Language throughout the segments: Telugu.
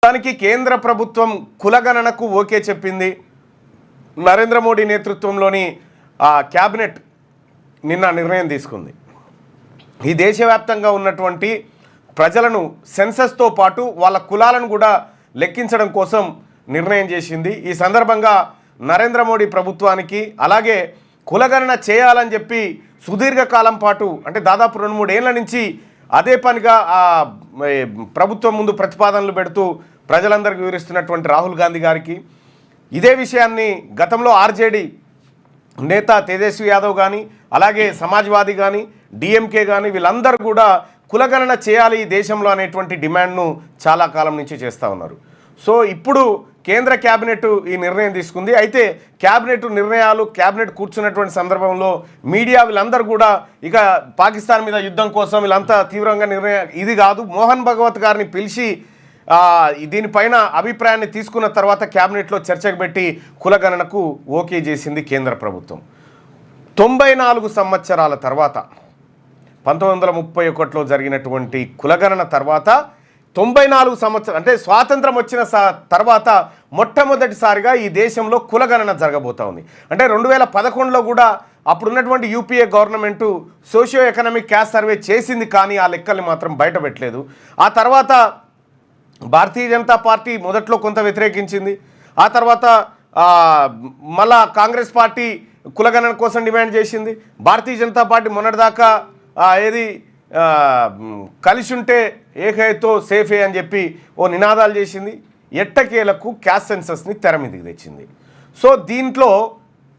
దానికి కేంద్ర ప్రభుత్వం కులగణనకు ఓకే చెప్పింది. నరేంద్ర మోడీ నేతృత్వంలోని క్యాబినెట్ నిన్న నిర్ణయం తీసుకుంది. ఈ దేశవ్యాప్తంగా ఉన్నటువంటి ప్రజలను సెన్సస్తో పాటు వాళ్ళ కులాలను కూడా లెక్కించడం కోసం నిర్ణయం చేసింది. ఈ సందర్భంగా నరేంద్ర మోడీ ప్రభుత్వానికి అలాగే కులగణన చేయాలని చెప్పి సుదీర్ఘకాలం పాటు అంటే దాదాపు 2-3 ఏళ్ల నుంచి అదే పనిగా ప్రభుత్వం ముందు ప్రతిపాదనలు పెడుతూ ప్రజలందరికీ వివరిస్తున్నటువంటి రాహుల్ గాంధీ గారికి ఇదే విషయాన్ని గతంలో ఆర్జేడీ నేత తేజస్వి యాదవ్ కానీ అలాగే సమాజ్వాదీ కానీ డిఎంకే కానీ వీళ్ళందరూ కూడా కులగణన చేయాలి ఈ దేశంలో అనేటువంటి డిమాండ్ను చాలా కాలం నుంచి చేస్తూ ఉన్నారు. సో ఇప్పుడు కేంద్ర క్యాబినెట్ ఈ నిర్ణయం తీసుకుంది. అయితే క్యాబినెట్ కూర్చున్నటువంటి సందర్భంలో మీడియా వీళ్ళందరూ కూడా ఇక పాకిస్తాన్ మీద యుద్ధం కోసం వీళ్ళంతా తీవ్రంగా ఇది కాదు, మోహన్ భగవత్ గారిని పిలిచి దీనిపైన అభిప్రాయాన్ని తీసుకున్న తర్వాత క్యాబినెట్లో చర్చకు పెట్టి కులగణనకు ఓకే చేసింది కేంద్ర ప్రభుత్వం. 94 సంవత్సరాల తర్వాత 1931లో జరిగినటువంటి కులగణన తర్వాత 94 సంవత్సరాలు అంటే స్వాతంత్రం వచ్చిన తర్వాత మొట్టమొదటిసారిగా ఈ దేశంలో కులగణన జరగబోతా ఉంది. అంటే 2011లో కూడా అప్పుడున్నటువంటి UPA government socio economic caste survey చేసింది, కానీ ఆ లెక్కల్ని మాత్రం బయట పెట్టలేదు. ఆ తర్వాత భారతీయ జనతా పార్టీ మొదట్లో కొంత వ్యతిరేకించింది. ఆ తర్వాత మళ్ళా కాంగ్రెస్ పార్టీ కులగణన కోసం డిమాండ్ చేసింది. భారతీయ జనతా పార్టీ మొన్నటిదాకా కలిసి ఉంటే ఏకైతో సేఫే అని చెప్పి ఓ నినాదాలు చేసింది. ఎట్టకేలకు క్యాస్ట్ సెన్సస్ని తెర మీదకి తెచ్చింది. సో దీంట్లో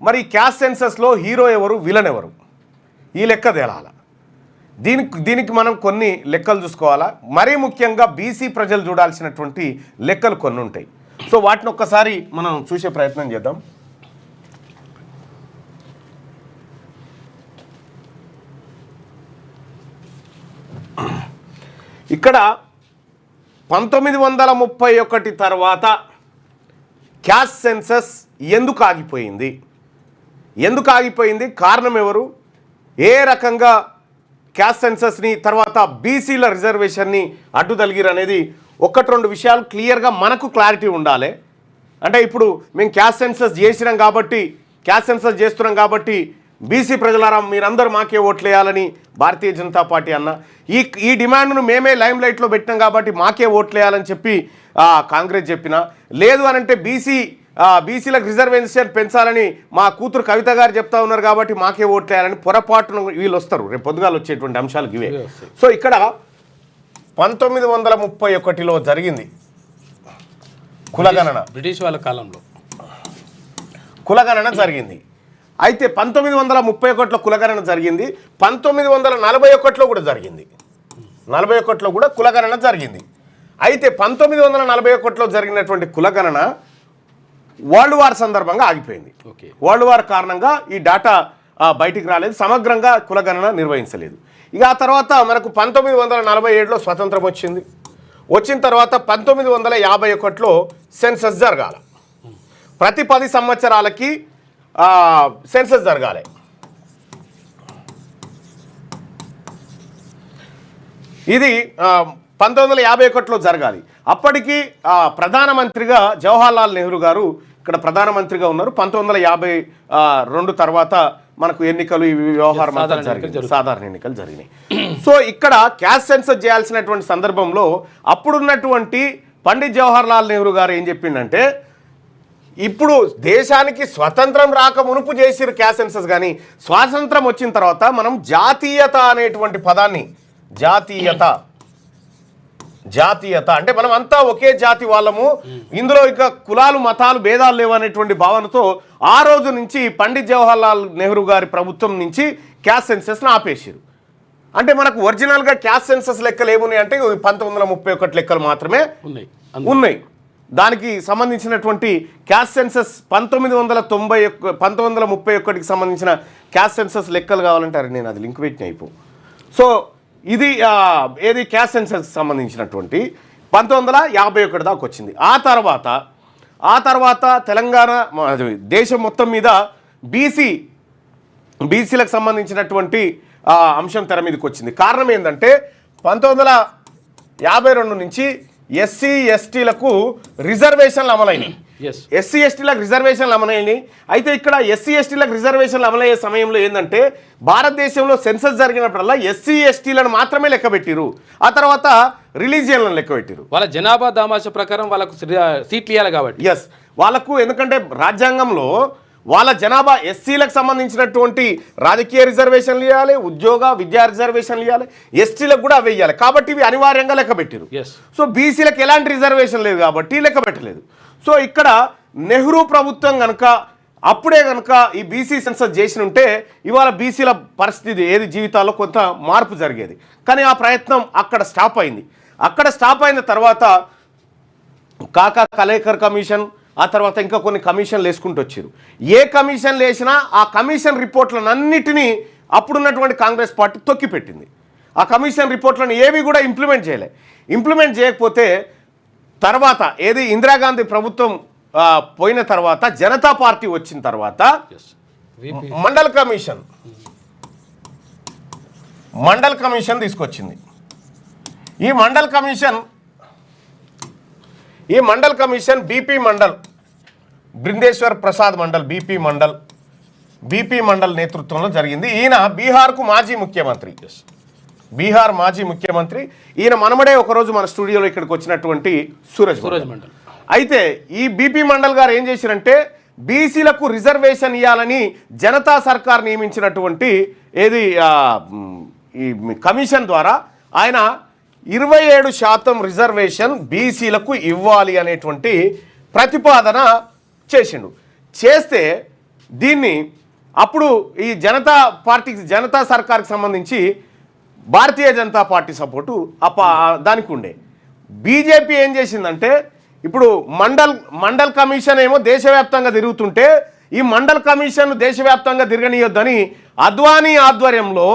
మరి క్యాస్ట్ సెన్సస్లో హీరో ఎవరు, విలన్ ఎవరు, ఈ లెక్క తేలాల. దీనికి మనం కొన్ని లెక్కలు చూసుకోవాలా. మరీ ముఖ్యంగా బీసీ ప్రజలు చూడాల్సినటువంటి లెక్కలు కొన్ని ఉంటాయి. సో వాటిని ఒక్కసారి మనం చూసే ప్రయత్నం చేద్దాం. ఇక్కడ 1931 తర్వాత క్యాస్ట్ సెన్సస్ ఎందుకు ఆగిపోయింది, కారణం ఎవరు, ఏ రకంగా క్యాస్ట్ సెన్సస్ని తర్వాత బీసీల రిజర్వేషన్ని అడ్డుతలిగిరు అనేది 1-2 విషయాలు క్లియర్గా మనకు క్లారిటీ ఉండాలి. అంటే ఇప్పుడు మేము క్యాస్ట్ సెన్సస్ చేస్తున్నాం కాబట్టి బీసీ ప్రజలారా మీరందరూ మాకే ఓట్లు వేయాలని భారతీయ జనతా పార్టీ అన్న, ఈ డిమాండ్ను మేమే లైమ్ లైట్లో పెట్టినాం కాబట్టి మాకే ఓట్లు వేయాలని చెప్పి కాంగ్రెస్ చెప్పినా, లేదు అని అంటే బీసీలకు రిజర్వేషన్ పెంచాలని మా కూతురు కవిత గారు చెప్తా ఉన్నారు కాబట్టి మాకే ఓట్లు వేయాలని పొరపాటును వీళ్ళు వస్తారు. రేపు పొద్దుగాలు వచ్చేటువంటి అంశాలకు ఇవే. సో ఇక్కడ 1931లో జరిగింది కులగణన, బ్రిటిష్ వాళ్ళ కాలంలో కులగణన జరిగింది. అయితే 1931లో కులగణన జరిగింది, 1941లో కూడా జరిగింది. 41లో కూడా కులగణన జరిగింది. అయితే 1941లో జరిగినటువంటి కులగణన వరల్డ్ వార్ సందర్భంగా ఆగిపోయింది. వరల్డ్ వార్ కారణంగా ఈ డేటా బయటికి రాలేదు, సమగ్రంగా కులగణన నిర్వహించలేదు. ఇక ఆ తర్వాత మనకు 1947లో స్వతంత్రం వచ్చిన తర్వాత 1951లో సెన్సస్ జరగాల. ప్రతి 10 సంవత్సరాలకి సెన్సస్ జరగాలి. ఇది 1951లో జరగాలి. అప్పటికి ప్రధానమంత్రిగా జవహర్లాల్ నెహ్రూ గారు ఇక్కడ ప్రధానమంత్రిగా ఉన్నారు. 1952 తర్వాత మనకు ఎన్నికలు ఈ వ్యవహారం సాధారణ ఎన్నికలు జరిగినాయి. సో ఇక్కడ క్యాస్ట్ సెన్సస్ చేయాల్సినటువంటి సందర్భంలో అప్పుడున్నటువంటి పండిత్ జవహర్లాల్ నెహ్రూ గారు ఏం చెప్పిండంటే, ఇప్పుడు దేశానికి స్వతంత్రం రాక మునుపు చేసిరు క్యాస్ట్ సెన్సస్, కానీ స్వాతంత్రం వచ్చిన తర్వాత మనం జాతీయత అనేటువంటి పదాన్ని జాతీయత అంటే మనం అంతా ఒకే జాతి వాళ్ళము, ఇందులో ఇక కులాలు మతాలు భేదాలు లేవనేటువంటి భావనతో ఆ రోజు నుంచి పండిత్ జవహర్లాల్ నెహ్రూ గారి ప్రభుత్వం నుంచి క్యాస్ట్ సెన్సస్ను ఆపేసారు. అంటే మనకు ఒరిజినల్గా క్యాస్ట్ సెన్సస్ లెక్కలు ఏమున్నాయి అంటే 1931 లెక్కలు మాత్రమే ఉన్నాయి. దానికి సంబంధించినటువంటి క్యాస్ట్ సెన్సస్ 1931కి సంబంధించిన క్యాస్ట్ సెన్సస్ లెక్కలు కావాలంటారు. నేను అది లింక్ పెట్టిన అయిపో. సో ఇది ఏది క్యాస్ట్ సెన్సస్ సంబంధించినటువంటి 1951 దాకా వచ్చింది. ఆ తర్వాత తెలంగాణ దేశం మొత్తం మీద బీసీలకు సంబంధించినటువంటి అంశం తెర మీదకి వచ్చింది. కారణం ఏంటంటే 1952 నుంచి ఎస్సీ ఎస్టీలకు రిజర్వేషన్లు అమలైనవి. ఎస్సీ ఎస్టీలకు రిజర్వేషన్లు అమలైనవి. అయితే ఇక్కడ ఎస్సీ ఎస్టీలకు రిజర్వేషన్లు అమలయ్యే సమయంలో ఏంటంటే భారతదేశంలో సెన్సస్ జరిగినప్పుడల్లా ఎస్సీ ఎస్టీలను మాత్రమే లెక్కబెట్టిరు. ఆ తర్వాత రిలీజియన్లను లెక్కబెట్టిరు. వాళ్ళ జనాభా దామాష ప్రకారం వాళ్ళకు సీట్లు ఇవ్వాలి కాబట్టి. ఎస్, వాళ్ళకు ఎందుకంటే రాజ్యాంగంలో వాళ్ళ జనాభా ఎస్సీలకు సంబంధించినటువంటి రాజకీయ రిజర్వేషన్లు ఇవ్వాలి, ఉద్యోగ విద్యా రిజర్వేషన్లు ఇవ్వాలి, ఎస్టీలకు కూడా అవి ఇవ్వాలి. కాబట్టి ఇవి అనివార్యంగా లెక్కబెట్టారు. సో బీసీలకు ఎలాంటి రిజర్వేషన్ లేదు కాబట్టి లెక్కబెట్టలేదు. సో ఇక్కడ నెహ్రూ ప్రభుత్వం కనుక అప్పుడే కనుక ఈ బీసీ సెన్సస్ చేసి ఉంటే ఇవాళ బీసీల పరిస్థితి ఏది జీవితాల్లో కొంత మార్పు జరిగేది. కానీ ఆ ప్రయత్నం అక్కడ స్టాప్ అయింది. అక్కడ స్టాప్ అయిన తర్వాత కాకా కలేకర్ కమిషన్, ఆ తర్వాత ఇంకా కొన్ని కమిషన్లు వేసుకుంటూ వచ్చారు. ఏ కమిషన్లు వేసినా ఆ కమిషన్ రిపోర్ట్లన్నిటినీ అప్పుడున్నటువంటి కాంగ్రెస్ పార్టీ తొక్కిపెట్టింది. ఆ కమిషన్ రిపోర్ట్లను ఏవి కూడా ఇంప్లిమెంట్ చేయలే. ఇంప్లిమెంట్ చేయకపోతే తర్వాత ఏది ఇందిరాగాంధీ ప్రభుత్వం పోయిన తర్వాత జనతా పార్టీ వచ్చిన తర్వాత మండల్ కమిషన్ తీసుకొచ్చింది. ఈ Mandal commission BP Mandal, Brindeshwar Prasad Mandal, BP Mandal నేతృత్వంలో జరిగింది. ఈయన బీహార్కు మాజీ ముఖ్యమంత్రి, బీహార్ మాజీ ముఖ్యమంత్రి. ఈయన మనమడే ఒకరోజు మన స్టూడియోలో ఇక్కడికి వచ్చినటువంటి సూరజ్ మండల్. అయితే ఈ బీపీ మండల్ గారు ఏం చేశారంటే బీసీలకు రిజర్వేషన్ ఇవ్వాలని జనతా సర్కార్ నియమించినటువంటి ఏది ఈ కమిషన్ ద్వారా ఆయన 27% రిజర్వేషన్ బీసీలకు ఇవ్వాలి అనేటువంటి ప్రతిపాదన చేసిండు. చేస్తే దీన్ని అప్పుడు ఈ జనతా సర్కార్కి సంబంధించి భారతీయ జనతా పార్టీ సపోర్టు దానికి ఉండే. బీజేపీ ఏం చేసిందంటే ఇప్పుడు మండల్ కమిషన్ ఏమో దేశవ్యాప్తంగా తిరుగుతుంటే ఈ మండల్ కమిషన్ దేశవ్యాప్తంగా తిరగనీయొద్దని అద్వానీ ఆధ్వర్యంలో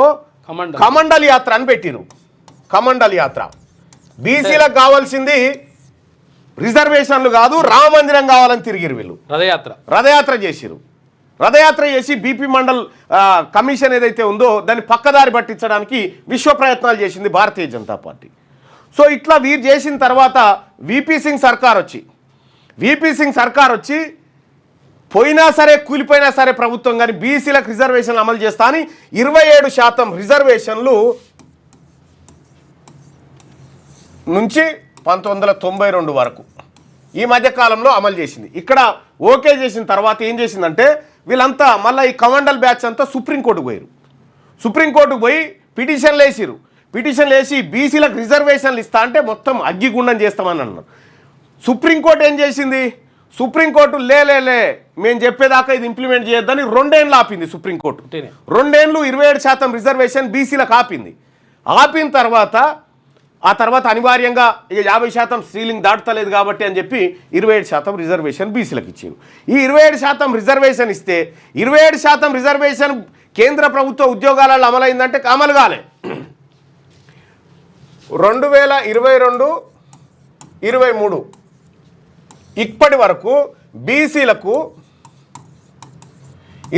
కమండల్ యాత్ర అని పెట్టిరు. కమండల్ యాత్ర బీసీలకు కావాల్సింది రిజర్వేషన్లు కాదు, రామ మందిరం కావాలని తిరిగిరు. వీళ్ళు రథయాత్ర చేసిరు. రథయాత్ర చేసి బీపీ మండల్ కమిషన్ ఏదైతే ఉందో దాన్ని పక్కదారి పట్టించడానికి విశ్వ ప్రయత్నాలు చేసింది భారతీయ జనతా పార్టీ. సో ఇట్లా వీరు చేసిన తర్వాత వీపీ సింగ్ సర్కార్ వచ్చి పోయినా సరే కూలిపోయినా సరే ప్రభుత్వం కానీ బీసీలకు రిజర్వేషన్లు అమలు చేస్తా అని 27% రిజర్వేషన్లు నుంచి 1992 వరకు ఈ మధ్యకాలంలో అమలు చేసింది. ఇక్కడ ఓకే చేసిన తర్వాత ఏం చేసిందంటే వీళ్ళంతా మళ్ళీ ఈ కమండల్ బ్యాచ్ అంతా సుప్రీంకోర్టుకు పోయారు. సుప్రీంకోర్టుకు పోయి పిటిషన్లు వేసి బీసీలకు రిజర్వేషన్లు ఇస్తా అంటే మొత్తం అగ్గిగుండం చేస్తామని అన్నారు. సుప్రీంకోర్టు ఏం చేసింది? సుప్రీంకోర్టు లే మేము చెప్పేదాకా ఇది ఇంప్లిమెంట్ చేయొద్దని 2 ఏళ్ళు ఆపింది సుప్రీంకోర్టు. 2 ఏళ్ళు 27% రిజర్వేషన్ బీసీలకు ఆపిన తర్వాత అనివార్యంగా ఇక 50% స్త్రీలింగ్ దాటుతలేదు కాబట్టి అని చెప్పి 27% రిజర్వేషన్ బీసీలకు ఇచ్చారు. ఈ 27% రిజర్వేషన్ ఇస్తే 27% రిజర్వేషన్ కేంద్ర ప్రభుత్వ ఉద్యోగాలలో అమలైందంటే అమలు కాలే. 2022-23 ఇప్పటి వరకు బీసీలకు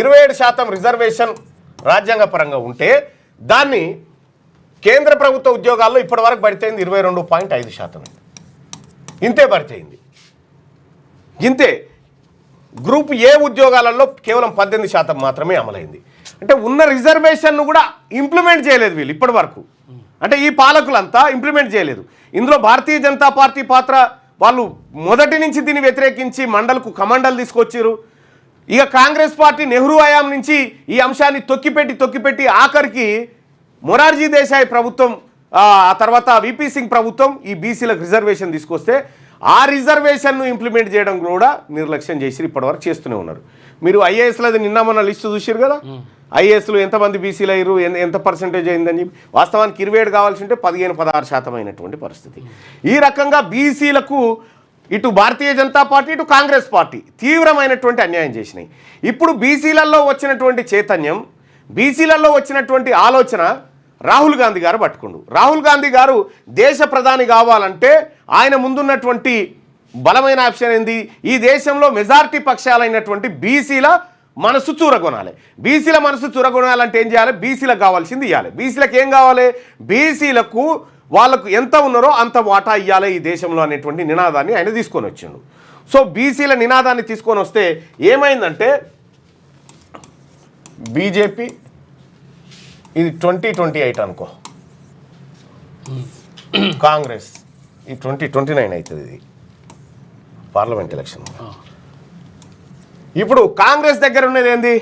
27% రిజర్వేషన్ రాజ్యాంగపరంగా ఉంటే దాన్ని కేంద్ర ప్రభుత్వ ఉద్యోగాల్లో ఇప్పటి వరకు భర్తీ అయింది 22.5%. ఇంతే భర్తీ అయింది. ఇంతే. గ్రూప్ ఏ ఉద్యోగాలలో కేవలం 18% మాత్రమే అమలైంది. అంటే ఉన్న రిజర్వేషన్ను కూడా ఇంప్లిమెంట్ చేయలేదు వీళ్ళు ఇప్పటి వరకు. అంటే ఈ పాలకులంతా ఇంప్లిమెంట్ చేయలేదు. ఇందులో భారతీయ జనతా పార్టీ పాత్ర, వాళ్ళు మొదటి నుంచి దీన్ని వ్యతిరేకించి మండల్కు కమండల్ తీసుకొచ్చారు. ఇక కాంగ్రెస్ పార్టీ నెహ్రూ హయాం నుంచి ఈ అంశాన్ని తొక్కిపెట్టి ఆఖరికి మొరార్జీ దేశాయ్ ప్రభుత్వం, ఆ తర్వాత వీపీ సింగ్ ప్రభుత్వం ఈ బీసీలకు రిజర్వేషన్ తీసుకొస్తే ఆ రిజర్వేషన్ను ఇంప్లిమెంట్ చేయడం కూడా నిర్లక్ష్యం చేసి ఇప్పటివరకు చేస్తూనే ఉన్నారు. మీరు ఐఏఎస్లది నిన్న మొన్న లిస్టు చూసారు కదా, ఐఏఎస్లు ఎంతమంది బీసీలు అయ్యారు, ఎంత పర్సెంటేజ్ అయిందని చెప్పి. వాస్తవానికి 27 కావాల్సి ఉంటే 15-16% అయినటువంటి పరిస్థితి. ఈ రకంగా బీసీలకు ఇటు భారతీయ జనతా పార్టీ ఇటు కాంగ్రెస్ పార్టీ తీవ్రమైనటువంటి అన్యాయం చేసినాయి. ఇప్పుడు బీసీలలో వచ్చినటువంటి చైతన్యం, బీసీలలో వచ్చినటువంటి ఆలోచన రాహుల్ గాంధీ గారు పట్టుకుండు. రాహుల్ గాంధీ గారు దేశ ప్రధాని కావాలంటే ఆయన ముందున్నటువంటి బలమైన ఆప్షన్ ఏంది? ఈ దేశంలో మెజారిటీ పక్షాలైనటువంటి బీసీల మనసు చూరగొనాలి. బీసీల మనసు చూరగొనాలంటే ఏం చేయాలి? బీసీలకు కావాల్సింది ఇవ్వాలి. బీసీలకు ఏం కావాలి? బీసీలకు వాళ్ళకు ఎంత ఉన్నారో అంత వాటా ఇవ్వాలి ఈ దేశంలో అనేటువంటి నినాదాన్ని ఆయన తీసుకొని వచ్చిండు. సో బీసీల నినాదాన్ని తీసుకొని వస్తే ఏమైందంటే బీజేపీ ఇది 2028 అనుకో, కాంగ్రెస్ ఈ 2029 అవుతుంది ఇది పార్లమెంట్ ఎలక్షన్. ఇప్పుడు కాంగ్రెస్ దగ్గర ఉన్నది ఏంది?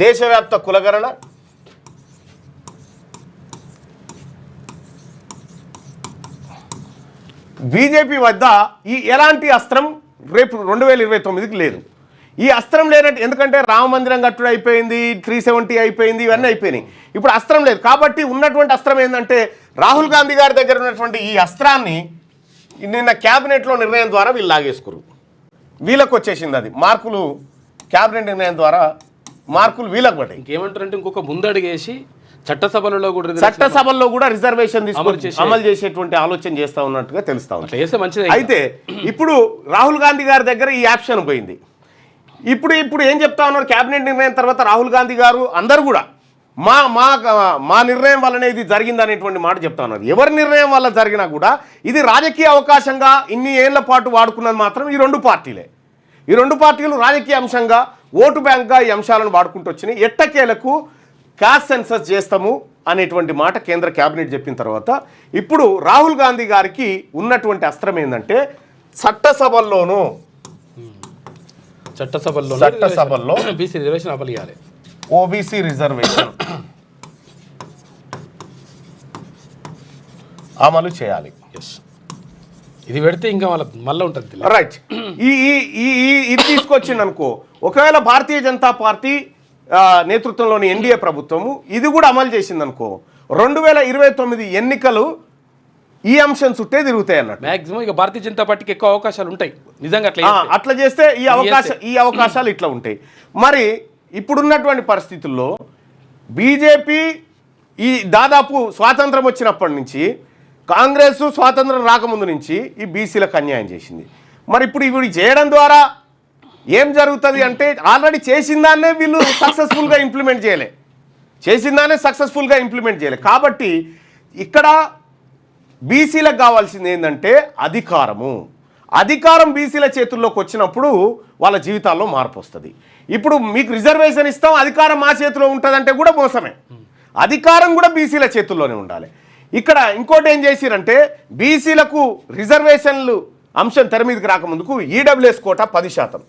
దేశవ్యాప్త కులగణన, బీజేపీ వద్ద ఈ ఎలాంటి అస్త్రం రేపు 2029కి లేదు. ఈ అస్త్రం లేనట్టు, ఎందుకంటే రామ మందిరం కట్టుడు అయిపోయింది, 370 అయిపోయింది, ఇవన్నీ అయిపోయినాయి. ఇప్పుడు అస్త్రం లేదు కాబట్టి ఉన్నటువంటి అస్త్రం ఏంటంటే రాహుల్ గాంధీ గారి దగ్గర ఉన్నటువంటి ఈ అస్త్రాన్ని నిన్న క్యాబినెట్లో నిర్ణయం ద్వారా వీళ్ళు లాగేసుకురు. వీళ్ళకు వచ్చేసింది అది మార్కులు, క్యాబినెట్ నిర్ణయం ద్వారా మార్కులు వీళ్ళకి పడ్డాయి. ఇంకేమంటారంటే ఇంకొక ముందడుగేసి చట్టసభలలో కూడా రిజర్వేషన్ తీసుకొని అమలు చేసేటువంటి ఆలోచన చేస్తా ఉన్నట్టుగా తెలుస్తా ఉంది. అయితే ఇప్పుడు రాహుల్ గాంధీ గారి దగ్గర ఈ ఆప్షన్ పోయింది. ఇప్పుడు ఏం చెప్తా ఉన్నారు? క్యాబినెట్ నిర్ణయం తర్వాత రాహుల్ గాంధీ గారు అందరూ కూడా మా నిర్ణయం వల్లనే ఇది జరిగింది అనేటువంటి మాట చెప్తా ఉన్నారు. ఎవరి నిర్ణయం వల్ల జరిగినా కూడా ఇది రాజకీయ అవకాశంగా ఇన్ని ఏళ్ల పాటు వాడుకున్నది మాత్రం ఈ రెండు పార్టీలే. ఈ రెండు పార్టీలు రాజకీయ అంశంగా, ఓటు బ్యాంక్గా ఈ అంశాలను వాడుకుంటూ వచ్చినాయి. ఎట్టకేలకు క్యాస్ట్ సెన్సస్ చేస్తాము అనేటువంటి మాట కేంద్ర క్యాబినెట్ చెప్పిన తర్వాత ఇప్పుడు రాహుల్ గాంధీ గారికి ఉన్నటువంటి అస్త్రం ఏంటంటే చట్టసభల్లో బీసీ రిజర్వేషన్ అమలు చేయాలి. ఓబీసీ రిజర్వేషన్ అమలు చేయాలి. ఇది పెడితే ఇంకా మళ్ళీ ఉంటుంది. రైట్. ఇది తీసుకొచ్చింది అనుకో, ఒకవేళ భారతీయ జనతా పార్టీ నేతృత్వంలోని ఎన్డీఏ ప్రభుత్వము ఇది కూడా అమలు చేసింది అనుకో, 2029 ఎన్నికలు ఈ అంశం చుట్టే తిరుగుతాయి అన్నట్టు. మాక్సిమం ఇక భారతీయ జనతా పార్టీకి ఎక్కువ అవకాశాలు ఉంటాయి నిజంగా. అట్లా చేస్తే ఈ అవకాశాలు ఇట్లా ఉంటాయి. మరి ఇప్పుడున్నటువంటి పరిస్థితుల్లో బీజేపీ ఈ దాదాపు స్వాతంత్రం వచ్చినప్పటి నుంచి, కాంగ్రెస్ స్వాతంత్రం రాకముందు నుంచి ఈ బీసీలకు అన్యాయం చేసింది. మరి ఇప్పుడు ఇవి చేయడం ద్వారా ఏం జరుగుతుంది అంటే, ఆల్రెడీ చేసిన దాన్నే వీళ్ళు సక్సెస్ఫుల్గా ఇంప్లిమెంట్ చేయలే. కాబట్టి ఇక్కడ బీసీలకు కావాల్సింది ఏంటంటే అధికారం బీసీల చేతుల్లోకి వచ్చినప్పుడు వాళ్ళ జీవితాల్లో మార్పు వస్తుంది. ఇప్పుడు మీకు రిజర్వేషన్ ఇస్తాం, అధికారం మా చేతిలో ఉంటుందంటే కూడా మోసమే. అధికారం కూడా బీసీల చేతుల్లోనే ఉండాలి. ఇక్కడ ఇంకోటి ఏం చేసిరంటే, బీసీలకు రిజర్వేషన్లు అంశం తెర మీదకి రాకముందుకు EWS quota 10%,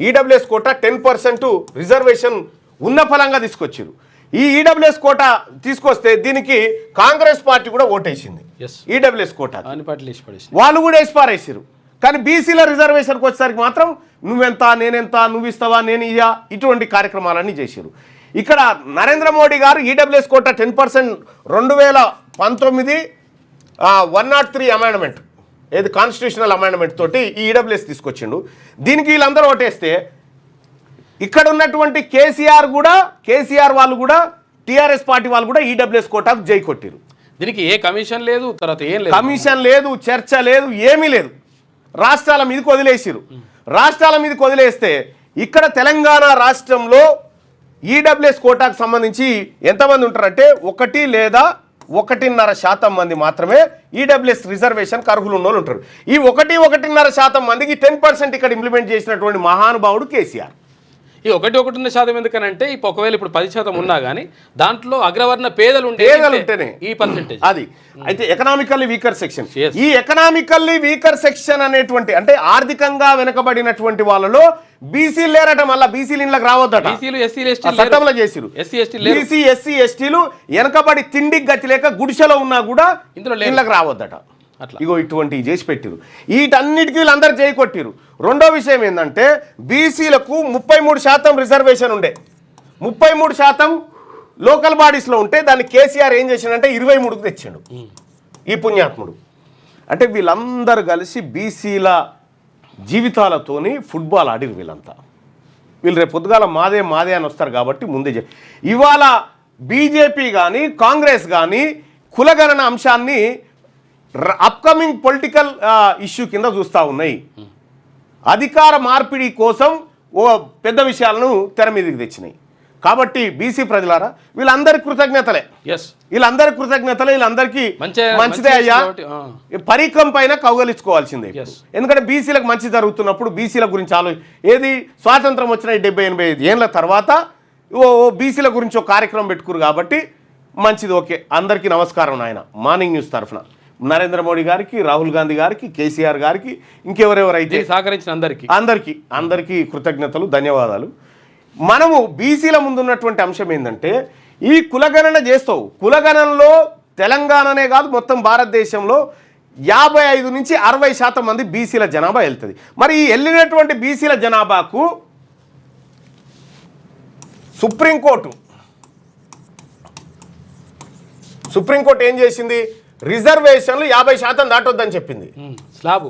EWS quota 10% reservation ఉన్న ఫలంగా తీసుకొచ్చారు. ఈ ఈడబ్ల్యూఎస్ కోటా తీసుకొస్తే దీనికి కాంగ్రెస్ పార్టీ కూడా ఓటేసింది. ఈడబ్ల్యూఎస్ కోటా వాళ్ళు కూడా వేసిపారేసారు. కానీ బీసీల రిజర్వేషన్కి వచ్చేసరికి మాత్రం నువ్వెంత, నేనెంత, నువ్వు ఇస్తావా, నేను ఇయ్యా, ఇటువంటి కార్యక్రమాలన్నీ చేశారు. ఇక్కడ నరేంద్ర మోడీ గారు ఈడబ్ల్యూఎస్ కోటా 10% 2019 103 అమెండ్మెంట్, ఏది కాన్స్టిట్యూషనల్ అమెండ్మెంట్ తోటి ఈ ఈడబ్ల్యూఎస్ తీసుకొచ్చిండు. దీనికి వీళ్ళందరూ ఓటేస్తే ఇక్కడ ఉన్నటువంటి కేసీఆర్ వాళ్ళు కూడా, టీఆర్ఎస్ పార్టీ వాళ్ళు కూడా ఈడబ్ల్యూఎస్ కోటాకు జై కొట్టిరు. దీనికి ఏ కమిషన్ లేదు, తర్వాత ఏం లేదు, కమిషన్ లేదు, చర్చ లేదు, ఏమీ లేదు. రాష్ట్రాల మీదకి వదిలేసిరు. రాష్ట్రాల మీదకి వదిలేస్తే ఇక్కడ తెలంగాణ రాష్ట్రంలో ఈడబ్ల్యూఎస్ కోటాకు సంబంధించి ఎంతమంది ఉంటారంటే 1 లేదా 1.5% మంది మాత్రమే ఈడబ్ల్యూఎస్ రిజర్వేషన్కి అర్హులు ఉన్న వాళ్ళు ఉంటారు. ఈ 1.5% మందికి 10% ఇక్కడ ఇంప్లిమెంట్ చేసినటువంటి మహానుభావుడు కేసీఆర్. ఈ 1.1% ఎందుకనంటే ఒకవేళ ఇప్పుడు 10% ఉన్నా కానీ దాంట్లో అగ్రవర్ణ పేదలు ఉంటేనే ఈ పర్సెంటేజ్ అది. అయితే ఎకనామికల్లీ వీకర్ సెక్షన్, ఈ ఎకనామికల్లీ వీకర్ సెక్షన్ అనేటువంటి అంటే ఆర్థికంగా వెనుకబడినటువంటి వాళ్ళలో బీసీలు లేరట. మళ్ళీ బీసీలు ఇళ్ళకి రావద్దట, చట్టంలో చేసిరు. బీసీ ఎస్సీ ఎస్టీలు వెనకబడి తిండికి గతి లేక గుడిసెలో ఉన్నా కూడా ఇందులో ఇళ్ళకి రావద్దట. ఇగో ఇటువంటివి చేసి పెట్టిరు. వీటన్నిటికీ వీళ్ళందరూ చేయి కొట్టిరు. రెండో విషయం ఏంటంటే, బీసీలకు 33% రిజర్వేషన్ ఉండే, 33% లోకల్ బాడీస్లో ఉంటే దాన్ని కేసీఆర్ ఏం చేసిండంటే 23కు తెచ్చిండు ఈ పుణ్యాత్ముడు. అంటే వీళ్ళందరూ కలిసి బీసీల జీవితాలతోని ఫుట్బాల్ ఆడిరు వీళ్ళంతా. వీళ్ళు రేపు పొద్దుగాల మాదే అని వస్తారు కాబట్టి ముందే ఇవాళ బీజేపీ కానీ కాంగ్రెస్ కానీ కులగణన అంశాన్ని అప్కమింగ్ పొలిటికల్ ఇష్యూ కింద చూస్తూ ఉన్నాయి. అధికార మార్పిడి కోసం ఓ పెద్ద విషయాలను తెర మీదకి తెచ్చినాయి. కాబట్టి బీసీ ప్రజలారా వీళ్ళందరి కృతజ్ఞతలే, ఎస్ వీళ్ళందరి కృతజ్ఞతలే, వీళ్ళందరికీ మంచిదే అయ్యా, పరీక్షం పైన కౌగలించుకోవాల్సిందే. ఎందుకంటే బీసీలకు మంచి జరుగుతున్నప్పుడు బీసీల గురించి ఏది స్వాతంత్రం వచ్చిన 70-85 ఏళ్ళ తర్వాత బీసీల గురించి ఒక కార్యక్రమం పెట్టుకురు కాబట్టి మంచిది. ఓకే, అందరికీ నమస్కారం నాయన. మార్నింగ్ న్యూస్ తరఫున నరేంద్ర మోడీ గారికి, రాహుల్ గాంధీ గారికి, కేసీఆర్ గారికి, ఇంకెవరెవరైతే సహకరించిన అందరికీ కృతజ్ఞతలు, ధన్యవాదాలు. మనము బీసీల ముందున్నటువంటి అంశం ఏంటంటే ఈ కులగణన చేస్తావు. కులగణనలో తెలంగాణనే కాదు మొత్తం భారతదేశంలో 55 నుంచి 60% మంది బీసీల జనాభా వెళ్తుంది. మరి ఈ వెళ్ళినటువంటి బీసీల జనాభాకు సుప్రీంకోర్టు ఏం చేసింది? రిజర్వేషన్లు 50% దాటొద్దని చెప్పింది. స్లాబ్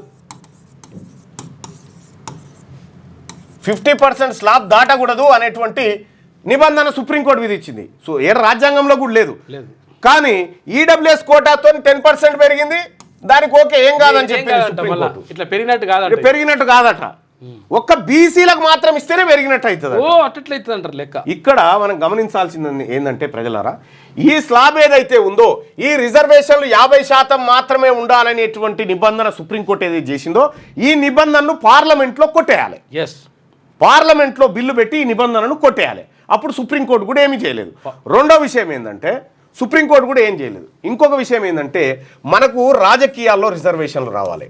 50% స్లాబ్ దాటకూడదు అనేటువంటి నిబంధన సుప్రీంకోర్టు విధించింది. సో రాజ్యాంగంలో కూడా లేదు. కానీ ఈడబ్ల్యూఎస్ కోటాతో 10% పెరిగింది, దానికి ఓకే ఏం కాదని చెప్పింది సుప్రీంకోర్టు. ఇట్లా పెరిగినట్టు కాదట, ఒక్క బీసీలకు మాత్రం ఇస్తేనే పెరిగినట్టు అవుతుంది. లెక్క. ఇక్కడ మనం గమనించాల్సింది ఏంటంటే ప్రజలారా, ఈ స్లాబ్ ఏదైతే ఉందో ఈ రిజర్వేషన్లు 50% మాత్రమే ఉండాలనేటువంటి నిబంధన సుప్రీంకోర్టు ఏదైతే చేసిందో ఈ నిబంధనను పార్లమెంట్లో కొట్టేయాలి. పార్లమెంట్లో బిల్లు పెట్టి ఈ నిబంధనను కొట్టేయాలి. అప్పుడు సుప్రీంకోర్టు కూడా ఏమీ చేయలేదు. రెండో విషయం ఏంటంటే సుప్రీంకోర్టు కూడా ఏం చేయలేదు. ఇంకొక విషయం ఏంటంటే మనకు రాజకీయాల్లో రిజర్వేషన్లు రావాలి.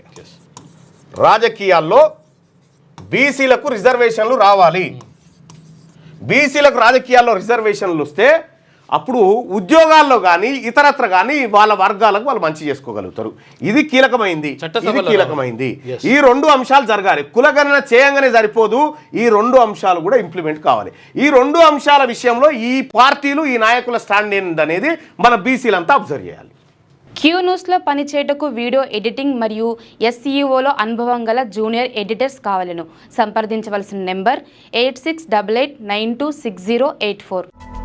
రాజకీయాల్లో బీసీలకు రిజర్వేషన్లు రావాలి. బీసీలకు రాజకీయాల్లో రిజర్వేషన్లు వస్తే అప్పుడు ఉద్యోగాల్లో కానీ ఇతరత్ర కానీ వాళ్ళ వర్గాలకు వాళ్ళు మంచి చేసుకోగలుగుతారు. ఇది కీలకమైంది. ఈ 2 అంశాలు జరగాలి. కులగణన చేయంగానే సరిపోదు, ఈ 2 అంశాలు కూడా ఇంప్లిమెంట్ కావాలి. ఈ 2 అంశాల విషయంలో ఈ పార్టీలు, ఈ నాయకుల స్టాండ్ ఏంటనేది మన బీసీలంతా అబ్జర్వ్ చేయాలి. క్యూ న్యూస్లో పనిచేయటకు వీడియో ఎడిటింగ్ మరియు SEOలో అనుభవం గల జూనియర్ ఎడిటర్స్ కావాలను సంప్రదించవలసిన నెంబర్ 8688926084.